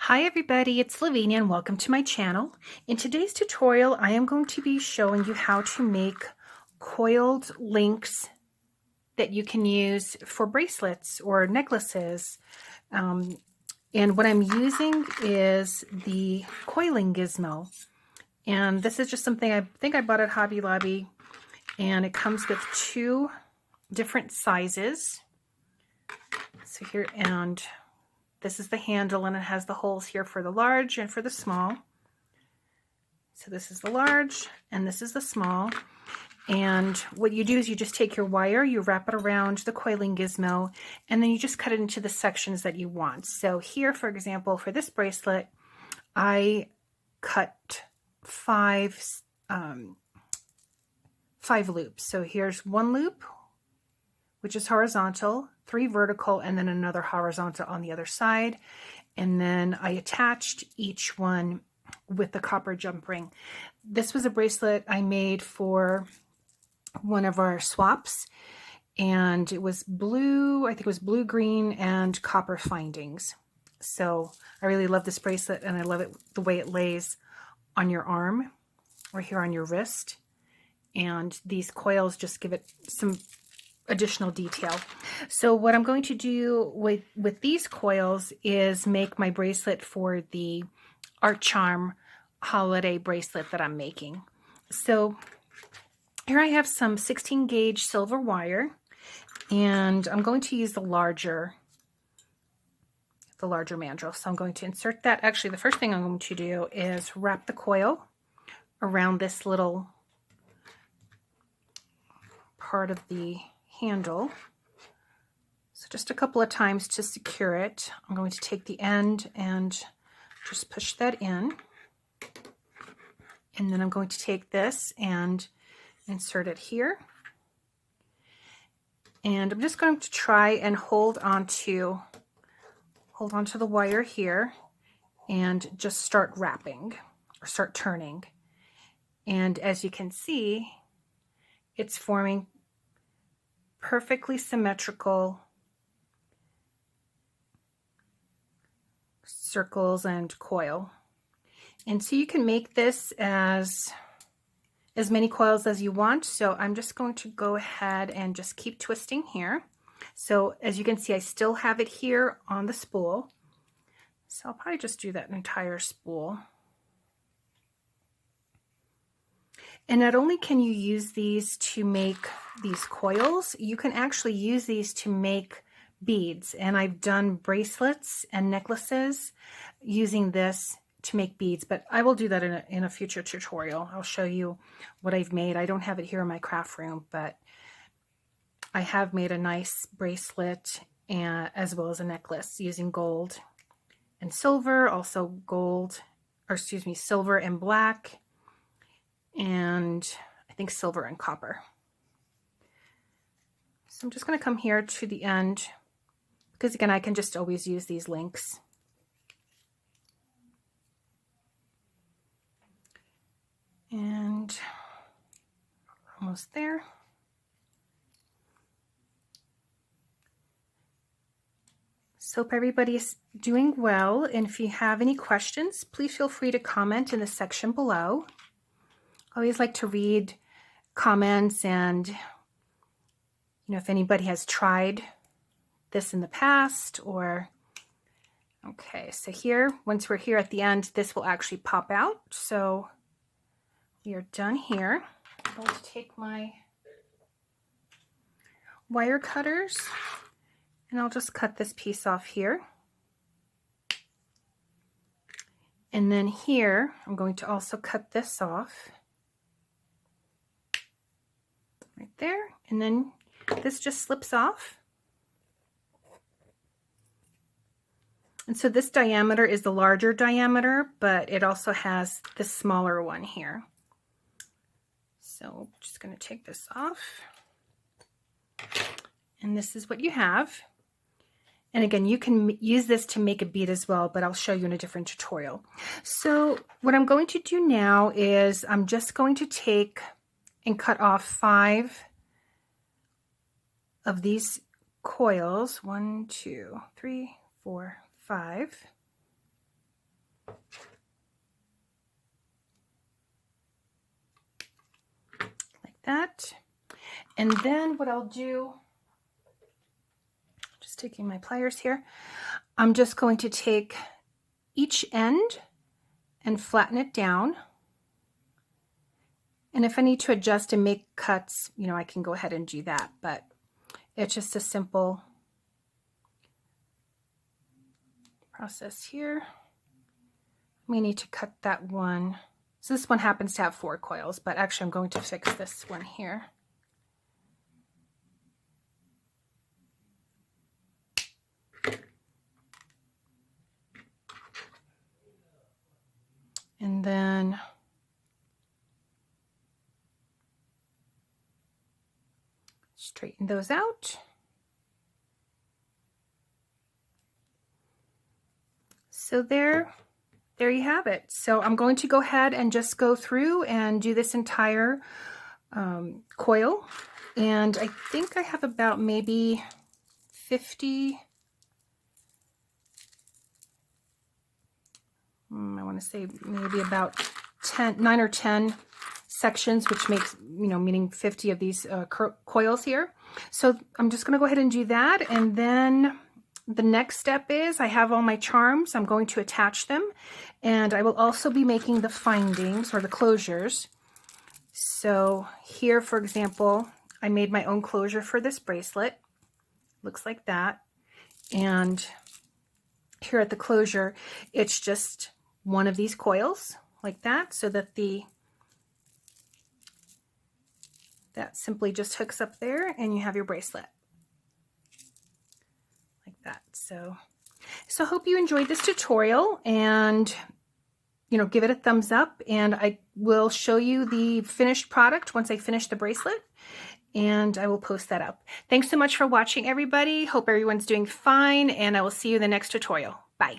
Hi everybody, it's Lavinia and welcome to my channel. In today's tutorial, I am going to be showing you how to make coiled links that you can use for bracelets or necklaces. And what I'm using is the coiling gizmo. And this is just something I think I bought at Hobby Lobby, and it comes with two different sizes. So here, and this is the handle, and it has the holes here for the large and for the small. So this is the large and this is the small. And what you do is you just take your wire, you wrap it around the coiling gizmo, and then you just cut it into the sections that you want. So here, for example, for this bracelet, I cut five loops. So here's one loop, which is horizontal, 3 vertical, and then another horizontal on the other side. And then I attached each one with the copper jump ring. This was a bracelet I made for one of our swaps, and it was blue, I think it was blue, green, and copper findings. So I really love this bracelet, and I love it the way it lays on your arm or here on your wrist. And these coils just give it some additional detail. So what I'm going to do with these coils is make my bracelet for the Art Charm holiday bracelet that I'm making. So here I have some 16 gauge silver wire, and I'm going to use the larger mandrel. So I'm going to insert that. Actually, the first thing I'm going to do is wrap the coil around this little part of the handle. So just a couple of times to secure it. I'm going to take the end and just push that in. And then I'm going to take this and insert it here. And I'm just going to try and hold onto the wire here and just start wrapping or start turning. And as you can see, it's forming perfectly symmetrical circles and coil. And so you can make this as many coils as you want. So I'm just going to go ahead and just keep twisting here. So as you can see, I still have it here on the spool. So I'll probably just do that entire spool. And not only can you use these to make these coils, you can actually use these to make beads. And I've done bracelets and necklaces using this to make beads, but I will do that in a future tutorial. I'll show you what I've made. I don't have it here in my craft room, but I have made a nice bracelet as well as a necklace using gold and silver, also gold, or excuse me, silver and black, and I think silver and copper. So I'm just going to come here to the end, because again, I can just always use these links. And almost there. So hope everybody's doing well, and if you have any questions, please feel free to comment in the section below. I always like to read comments, and if anybody has tried this in the past, or okay, so here, once we're here at the end, this will actually pop out. So we are done here. I'm going to take my wire cutters, and I'll just cut this piece off here. And then here, I'm going to also cut this off right there. And then this just slips off. And so this diameter is the larger diameter, but it also has the smaller one here. So I'm just going to take this off. And this is what you have. And again, you can use this to make a bead as well, but I'll show you in a different tutorial. So what I'm going to do now is I'm just going to take and cut off 5 of these coils. 1, 2, 3, 4, 5. Like that. And then what I'll do, just taking my pliers here, I'm just going to take each end and flatten it down. And if I need to adjust and make cuts, you know, I can go ahead and do that, but it's just a simple process here. We need to cut that one. So this one happens to have 4 coils, but actually I'm going to fix this one here. And then straighten those out. So there you have it. So I'm going to go ahead and just go through and do this entire coil. And I think I have about maybe 50, I want to say maybe about 9 or 10 sections, which makes, you know, meaning 50 of these coils here. So I'm just going to go ahead and do that. And then the next step is I have all my charms. I'm going to attach them, and I will also be making the findings or the closures. So here, for example, I made my own closure for this bracelet. Looks like that. And here at the closure, it's just one of these coils like that, so that that simply just hooks up there and you have your bracelet like that. So hope you enjoyed this tutorial, and you know, give it a thumbs up, and I will show you the finished product once I finish the bracelet, and I will post that up. Thanks so much for watching, everybody. Hope everyone's doing fine, and I will see you in the next tutorial. Bye.